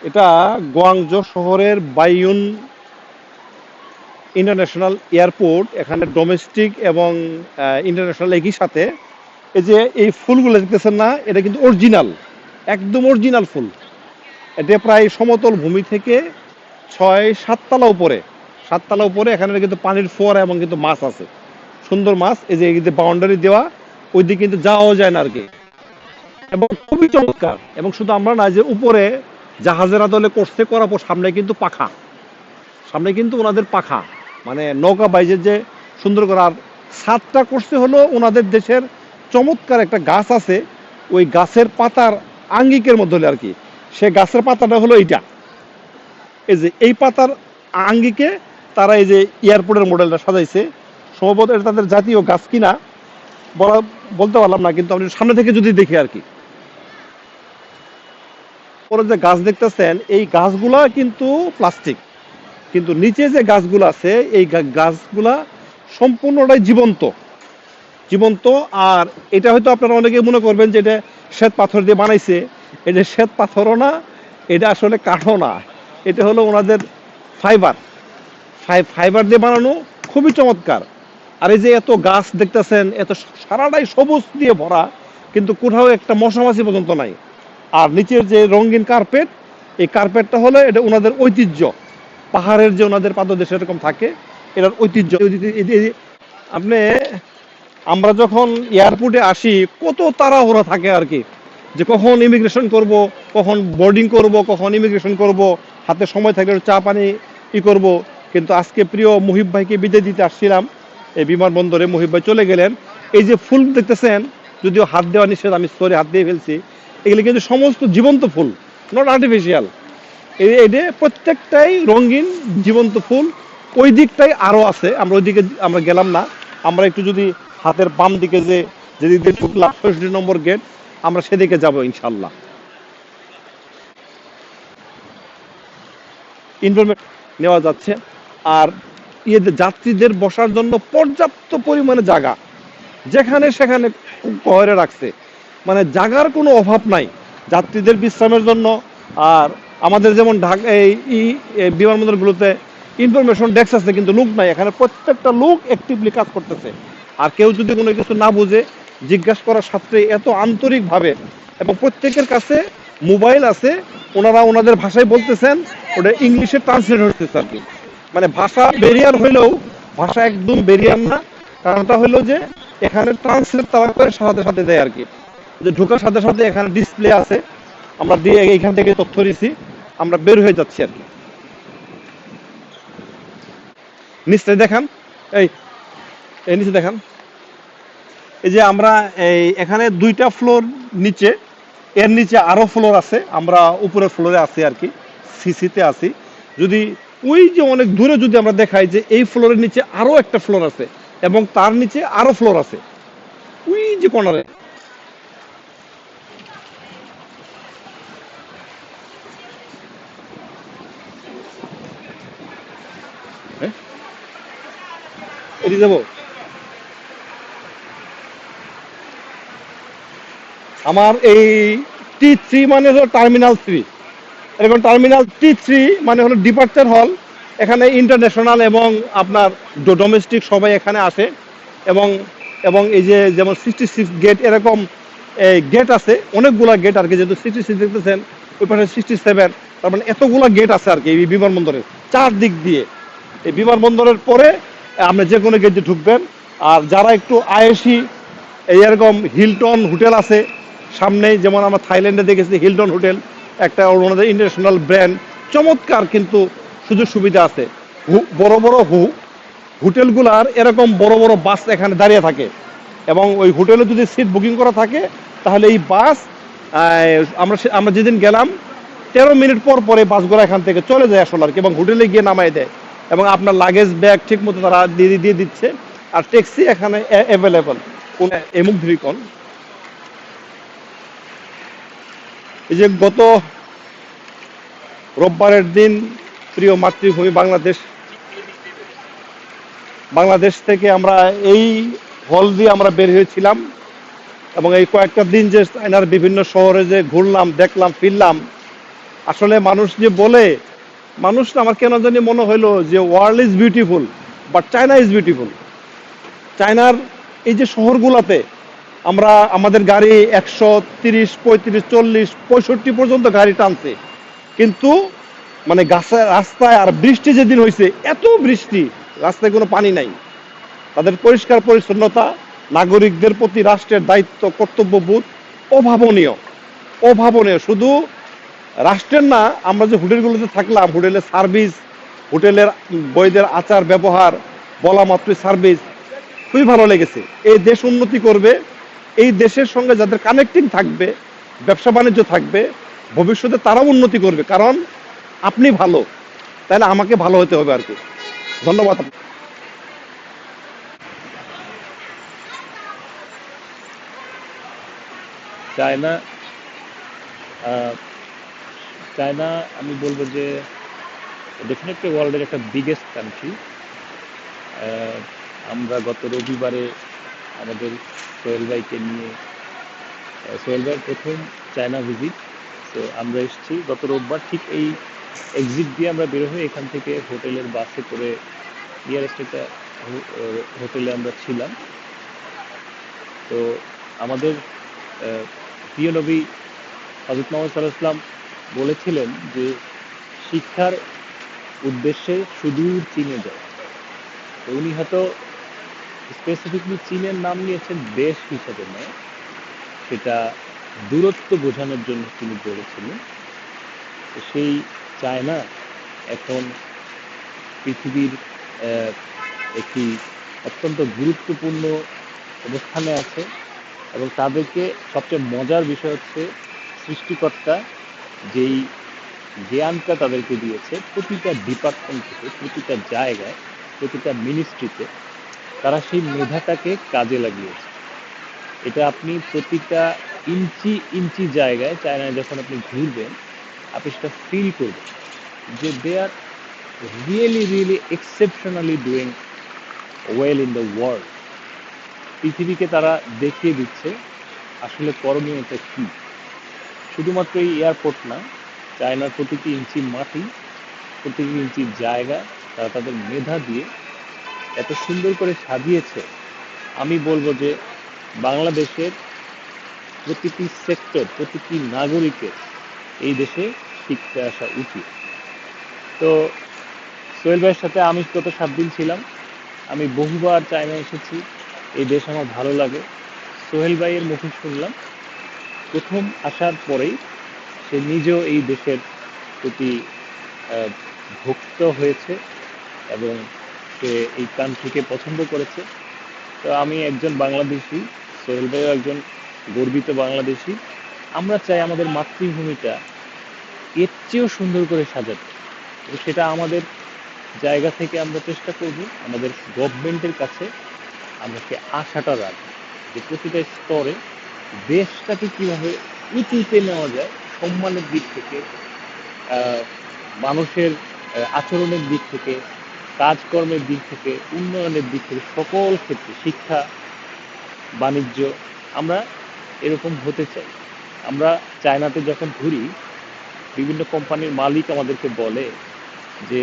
এটা গোয়াংজো শহরের বাইয়ুন international airport. এখানে ডোমেস্টিক এবং ইন্টারন্যাশনাল একই সাথে। এই যে এই ফুলগুলো দেখতেছেন না, এটা কিন্তু অরিজিনাল, একদম অরিজিনাল ফুল। এটা প্রায় সমতল ভূমি থেকে 6-7 তলা উপরে, 7 তলা উপরে। এখানে কিন্তু পানির ফোয়ারা এবং কিন্তু মাছ আছে, সুন্দর মাছ। এই যে এদিকে বাউন্ডারি দেওয়া, ওইদিকে কিন্তু যাওয়াও যায় না আর কি। এবং খুবই চমৎকার। এবং শুধু আমরা না, যে উপরে জাহাজের আদলে করছে, করার পর সামনে কিন্তু পাখা, সামনে কিন্তু ওনাদের পাখা, মানে নৌকা বাইজের যে সুন্দর করে। আর ছাদটা করছে হলো ওনাদের দেশের চমৎকার একটা গাছ আছে, ওই গাছের পাতার আঙ্গিকের মধ্যে হলে আর কি। সে গাছের পাতাটা হলো এইটা, এই যে এই পাতার আঙ্গিকে তারা এই যে এয়ারপোর্টের মডেলটা সাজাইছে। সম্ভবত এটা তাদের জাতীয় গাছ কিনা বলা, বলতে পারলাম না, কিন্তু আপনি সামনে থেকে যদি দেখি আর কি। পরে যে গাছ দেখতেছেন, এই গাছগুলা কিন্তু প্লাস্টিক, কিন্তু নিচে যে গাছগুলো আছে, এই গাছগুলা সম্পূর্ণটাই জীবন্ত, জীবন্ত। আর এটা হয়তো আপনারা অনেকে মনে করবেন যে এটা শ্বেত পাথর দিয়ে বানাইছে। এটা শ্বেত পাথরও না, এটা আসলে কাঠও না, এটা হলো ওনাদের ফাইবার, ফাইবার দিয়ে বানানো, খুবই চমৎকার। আর এই যে এত গাছ দেখতেছেন, এত সারাটাই সবুজ দিয়ে ভরা, কিন্তু কোথাও একটা মশামাছি পর্যন্ত নাই। আর নিচের যে রঙিন কার্পেট, এই কার্পেটটা হলো এটা ওনাদের ঐতিহ্য। পাহাড়ের যে ওনাদের পাদদেশে এরকম থাকে, এটার ঐতিহ্য। আপনি, আমরা যখন এয়ারপোর্টে আসি, কত তাড়াহুড়া থাকে আর কি, যে কখন ইমিগ্রেশন করব, কখন বোর্ডিং করব, কখন ইমিগ্রেশন করব, হাতে সময় থাকলে একটু চা পানি করব। কিন্তু আজকে প্রিয় মুহিব ভাইকে বিদায় দিতে আসছিলাম এই বিমানবন্দরে, মুহিব ভাই চলে গেলেন। এই যে ফুল দেখতেছেন, যদিও হাত দেওয়া নিষেধ, আমি সরি হাত দিয়ে ফেলছি, এগুলি কিন্তু সমস্ত জীবন্ত ফুল, নট আর্টিফিশিয়াল। এই প্রত্যেকটাই রঙিন জীবন্ত ফুল। ওই দিকটাই আরো আছে, আমরা ওইদিকে আমরা গেলাম না। আমরা একটু যদি হাতের বাম দিকে যে, যেদিক দিয়ে ঢুকলাম ৬৬ নম্বর গেট, আমরা সেদিকে যাব ইনশাল্লাহ। ইনফরমেশন নেওয়া যাচ্ছে। আর যাত্রীদের বসার জন্য পর্যাপ্ত পরিমাণে জায়গা, যেখানে সেখানে করে রাখছে, মানে জায়গার কোনো অভাব নাই যাত্রীদের বিশ্রামের জন্য। আর আমাদের যেমন ঢাকা এই বিমানবন্দরগুলোতে ইনফরমেশন ডেস্ক আছে, কিন্তু লোক নাই। এখানে প্রত্যেকটা লোক অ্যাক্টিভলি কাজ করতেছে। আর কেউ যদি কোনো কিছু না বুঝে, জিজ্ঞাসা করার সাথে এত আন্তরিকভাবে, এবং প্রত্যেকের কাছে মোবাইল আছে, ওনারা ওনাদের ভাষায় বলতেছেন, ওটা ইংলিশে ট্রান্সলেট হচ্ছে আর কি। মানে ভাষা ব্যারিয়ার হইলেও ভাষা একদম ব্যারিয়ার না। কারণটা হলো যে এখানে ট্রান্সলেট তারা করে সাথে সাথে দেয় আর কি। যে ঢোকার সাথে সাথে এখানে ডিসপ্লে আছে, আমরা দিয়ে এইখান থেকে তথ্য নিছি, আমরা বের হয়ে যাচ্ছি আর কি। নিশ্চয় দেখান, এই এই নিচে দেখান। এই যে আমরা এই এখানে 2টা ফ্লোর নিচে, এর নিচে আরো ফ্লোর আছে, আমরা উপরের ফ্লোরে আছি আর কি, সিসিতে আছি। যদি ওই যে অনেক দূরে যদি আমরা দেখাই, যে এই ফ্লোরের নিচে আরো একটা ফ্লোর আছে, এবং তার নিচে আরো ফ্লোর আছে, ওই যে কর্নারে। হ্যাঁ, এদিকে যাবো। আমার এই T3 মানে হলো টার্মিনাল 3, এরকম টার্মিনাল T3 মানে হলো ডিপার্চার হল। এখানে ইন্টারন্যাশনাল এবং আপনার ডোমেস্টিক সবাই এখানে আসে। এবং এবং এই যে যেমন 66 গেট, এরকম গেট আছে, অনেকগুলা গেট আর কি। যেহেতু 66 দেখতেছেন, ওই পাশে 67, তার মানে এতগুলা গেট আছে আর কি এই বিমানবন্দরের চারদিক দিয়ে। এই বিমানবন্দরের পরে আপনি যে কোনো গেট দিয়ে ঢুকবেন। আর যারা একটু আয়েসি, এই এরকম হিলটন হোটেল আছে সামনেই, যেমন আমরা থাইল্যান্ডে দেখেছি হিলটন হোটেল, একটা ওনাদের ইন্টারন্যাশনাল ব্র্যান্ড, চমৎকার কিন্তু সুযোগ সুবিধা আছে। বড় বড় হোটেলগুলার এরকম বড় বড় বাস এখানে দাঁড়িয়ে থাকে, এবং ওই হোটেলে যদি সিট বুকিং করা থাকে, তাহলে এই বাস, আমরা যেদিন গেলাম 13 মিনিট পর পরে বাসগুলো এখান থেকে চলে যায় আসলে আর কি, এবং হোটেলে গিয়ে নামাই দেয়, এবং আপনার লাগেজ ব্যাগ ঠিক মতো তারা দিয়ে দিচ্ছে। আর ট্যাক্সি এখানে অ্যাভেলেবল। এমুক ধরিকন, এই যে গত রোববারের দিন প্রিয় মাতৃভূমি বাংলাদেশ থেকে আমরা এই হল দিয়ে আমরা বের হয়েছিলাম। এবং এই কয়েকটা দিন যে এনার বিভিন্ন শহরে যে ঘুরলাম, দেখলাম, ফিরলাম, আসলে মানুষ যে বলে, মানুষ না, আমার কেন জানি মনে হইলো যে world is beautiful but China is beautiful. চায়নার এই যে শহরগুলোতে আমরা আমাদের গাড়ি 130, 35, 40, 65 পর্যন্ত গাড়ি টানছে, কিন্তু মানে গাছের রাস্তায়, আর বৃষ্টি যেদিন হয়েছে, এত বৃষ্টি, রাস্তায় কোনো পানি নাই। তাদের পরিষ্কার পরিচ্ছন্নতা, নাগরিকদের প্রতি রাষ্ট্রের দায়িত্ব, কর্তব্যবোধ অভাবনীয়, অভাবনীয়। শুধু রাষ্ট্রের না, আমরা যে হোটেলগুলোতে থাকলাম, হোটেলের সার্ভিস, হোটেলের বইদের আচার ব্যবহার, বলা মাত্রই সার্ভিস, খুবই ভালো লেগেছে। এই দেশ উন্নতি করবে, এই দেশের সঙ্গে যাদের কানেক্টিং থাকবে, ব্যবসা বাণিজ্য থাকবে, ভবিষ্যতে তারাও উন্নতি করবে, কারণ আপনি ভালো, তাহলে আমাকে ভালো হতে হবে আর কি। ধন্যবাদ। চায়না আহ, চায়না আমি বলবো যে ডেফিনেটলি ওয়ার্ল্ডের একটা বিগেস্ট কান্ট্রি। আমরা গত রবিবারে আমাদের সোহেল ভাইকে নিয়ে, সোহেল ভাইয়ের প্রথম চায়না ভিজিট, তো আমরা এসেছি গত রোববার, ঠিক এই এক্সিট দিয়ে আমরা বের হয়ে এখান থেকে হোটেলের বাসে করে নিয়ারেস্ট একটা হোটেলে আমরা ছিলাম। তো আমাদের প্রিয় নবী হযরত মুহাম্মদ সাল্লাল্লাহু আলাইহি ওয়াসাল্লাম বলেছিলেন যে শিক্ষার উদ্দেশ্যে সুদূর চীনে যায়। তো উনি হয়তো স্পেসিফিকলি চীনের নাম নিয়েছেন দেশ হিসেবে নয়, সেটা দূরত্ব বোঝানোর জন্য তিনি বলেছিলেন। তো সেই চায়না এখন পৃথিবীর আহ, একটি অত্যন্ত গুরুত্বপূর্ণ অবস্থানে আছে, এবং তাদেরকে সবচেয়ে মজার বিষয় হচ্ছে সৃষ্টিকর্তা যেই জ্ঞানটা তাদেরকে দিয়েছে, প্রতিটা ডিপার্টমেন্ট থেকে, প্রতিটা জায়গায়, প্রতিটা মিনিস্ট্রিতে তারা সেই মেধাটাকে কাজে লাগিয়েছে। এটা আপনি প্রতিটা ইঞ্চি ইঞ্চি জায়গায় চায়নায় যখন আপনি ঘুরবেন, আপনি সেটা ফিল করবেন যে they are really really exceptionally doing well in the world. পৃথিবীকে তারা দেখিয়ে দিচ্ছে আসলে করণীয়টা কি। শুধুমাত্র এই এয়ারপোর্ট না, চায়নার প্রতিটি ইঞ্চি মাটি, প্রতিটি ইঞ্চি জায়গা তারা তাদের মেধা দিয়ে এত সুন্দর করে সাজিয়েছে। আমি বলবো যে বাংলাদেশের প্রতিটি সেক্টর, প্রতিটি নাগরিকের এই দেশে শিখতে আসা উচিত। তো সোহেল ভাইয়ের সাথে আমি গত 7 দিন ছিলাম। আমি বহুবার চায়না এসেছি, এই দেশ আমার ভালো লাগে। সোহেল ভাইয়ের মুখে শুনলাম প্রথম আসার পরেই সে নিজেও এই দেশের প্রতি আহ, ভক্ত হয়েছে, এবং সে এই কান্ট্রিকে পছন্দ করেছে। তো আমি একজন বাংলাদেশি, সোহেল ভাইও একজন গর্বিত বাংলাদেশি। আমরা চাই আমাদের মাতৃভূমিটা এর চেয়েও সুন্দর করে সাজাতে, তো সেটা আমাদের জায়গা থেকে আমরা চেষ্টা করব আমাদের গভর্নমেন্টের কাছে আমরা সে আশাটা রাখবো যে প্রতিটা স্তরে দেশটাকে কিভাবে উঁচুতে নেওয়া যায়, সম্মানের দিক থেকে, আহ, মানুষের আচরণের দিক থেকে, কাজকর্মের দিক থেকে, উন্নয়নের দিক থেকে, সকল ক্ষেত্রে, শিক্ষা, বাণিজ্য, আমরা এরকম হতে চাই। আমরা চায়নাতে যখন ঘুরি, বিভিন্ন কোম্পানির মালিক আমাদেরকে বলে যে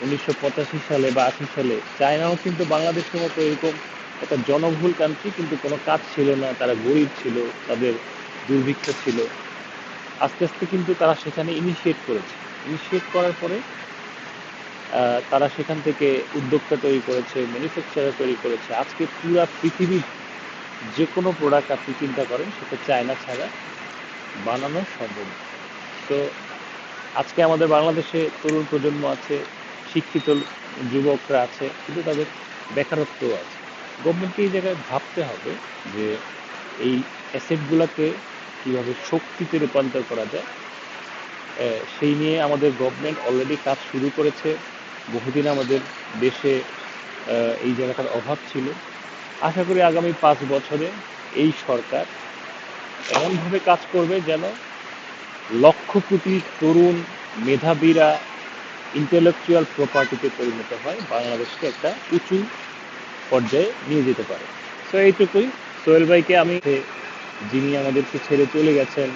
1985 সালে বা 80 সালে চায়নাও কিন্তু বাংলাদেশের মতো এরকম একটা জনবহুল কান্ট্রি, কিন্তু কোনো কাজ ছিল না, তারা গরিব ছিল, তাদের দুর্ভিক্ষ ছিল। আস্তে আস্তে কিন্তু তারা সেখানে ইনিশিয়েট করেছে, ইনিশিয়েট করার পরে তারা সেখান থেকে উদ্যোক্তা তৈরি করেছে, ম্যানুফ্যাকচারার তৈরি করেছে। আজকে পুরা পৃথিবীর যে কোনো প্রোডাক্ট আপনি চিন্তা করেন সেটা চায়না ছাড়া বানানো সম্ভব না। তো আজকে আমাদের বাংলাদেশে তরুণ প্রজন্ম আছে, শিক্ষিত যুবকরা আছে, কিন্তু তাদের বেকারত্ব আছে। গভর্নমেন্টকে এই জায়গায় ভাবতে হবে যে এই অ্যাসেটগুলোকে কীভাবে শক্তিতে রূপান্তর করা যায়। সেই নিয়ে আমাদের গভর্নমেন্ট অলরেডি কাজ শুরু করেছে। বহুদিন আমাদের দেশে এই জায়গাটার অভাব ছিল। আশা করি আগামী 5 বছরে এই সরকার এমনভাবে কাজ করবে যেন লক্ষ কোটি তরুণ মেধাবীরা ইন্টেলেকচুয়াল প্রপার্টিতে পরিণত হয়, বাংলাদেশকে একটা উঁচু পর্যায়ে নিয়ে যেতে পারে। তো এইটুকুই। সোহেল ভাইকে আমি, যিনি আমাদেরকে ছেড়ে চলে গেছেন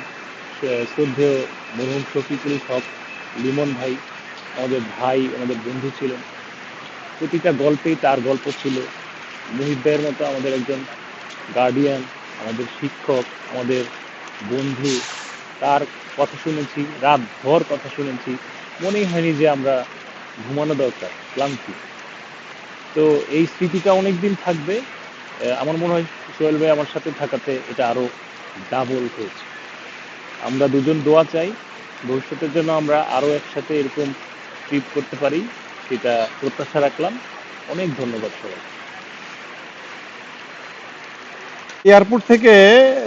শ্রদ্ধেয় মরহুম শফিকুল হক লিমন ভাই আমাদের ভাই, আমাদের বন্ধু ছিলেন। প্রতিটা গল্পেই তার গল্প ছিল। মুহিব ভাইয়ের মতো আমাদের একজন গার্ডিয়ান, আমাদের শিক্ষক, আমাদের বন্ধু, তার কথা শুনেছি, রাত ভর কথা শুনেছি, মনেই হয়নি যে আমরা ঘুমানো দরকার, ক্লান্তি। তো এই স্মৃতিটা অনেকদিন থাকবে। আমার মনে হয় সোহেল ভাই আমার সাথে থাকাতে এটা আরো ডাবল হয়েছে। আমরা দুজন দোয়া চাই ভবিষ্যতের জন্য আমরা আরো একসাথে এরকম ট্রিপ করতে পারি, সেটা প্রত্যাশা রাখলাম। অনেক ধন্যবাদ সবাই। এয়ারপোর্ট থেকে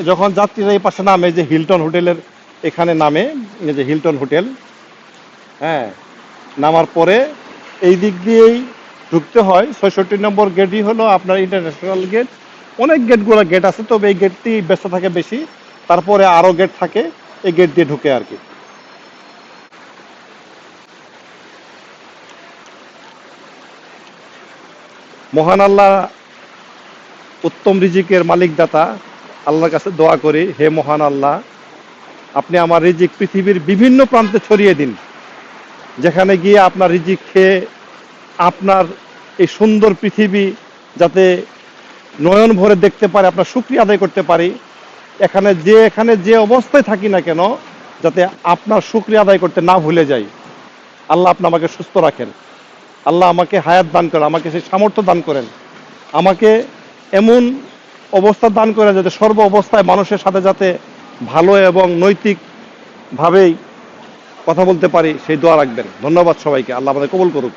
যখন যাত্রীরা এই পাশে নামে, যে হিলটন হোটেলের এখানে নামে, এই যে হিলটন হোটেল, হ্যাঁ, নামার পরে এই দিক দিয়েই ঢুকতে হয়। 66 নম্বর গেটই হলো আপনার ইন্টারন্যাশনাল গেট। অনেক গেট আছে, তবে এই গেটটি ব্যস্ত থাকে বেশি। তারপরে আরো গেট থাকে, এই গেট দিয়ে ঢুকে আর কি। মহান আল্লাহ উত্তম রিজিকের মালিক দাতা, আল্লাহর কাছে দোয়া করি, হে মহান আল্লাহ, আপনি আমার রিজিক পৃথিবীর বিভিন্ন প্রান্তে ছড়িয়ে দিন, যেখানে গিয়ে আপনার রিজিক খেয়ে আপনার এই সুন্দর পৃথিবী যাতে নয়ন ভরে দেখতে পারে, আপনার শুকরিয়া আদায় করতে পারি। এখানে যে অবস্থায় থাকি না কেন, যাতে আপনার শুকরিয়া আদায় করতে না ভুলে যাই। আল্লাহ আপনি আমাকে সুস্থ রাখেন, আল্লাহ আমাকে হায়াত দান করেন, আমাকে সেই সামর্থ্য দান করেন, আমাকে এমন অবস্থা দান করেন যাতে সর্ব অবস্থায় মানুষের সাথে যাতে ভালো এবং নৈতিকভাবেই কথা বলতে পারি, সেই দোয়া রাখবেন। ধন্যবাদ সবাইকে, আল্লাহ আমাদের কবুল করুক।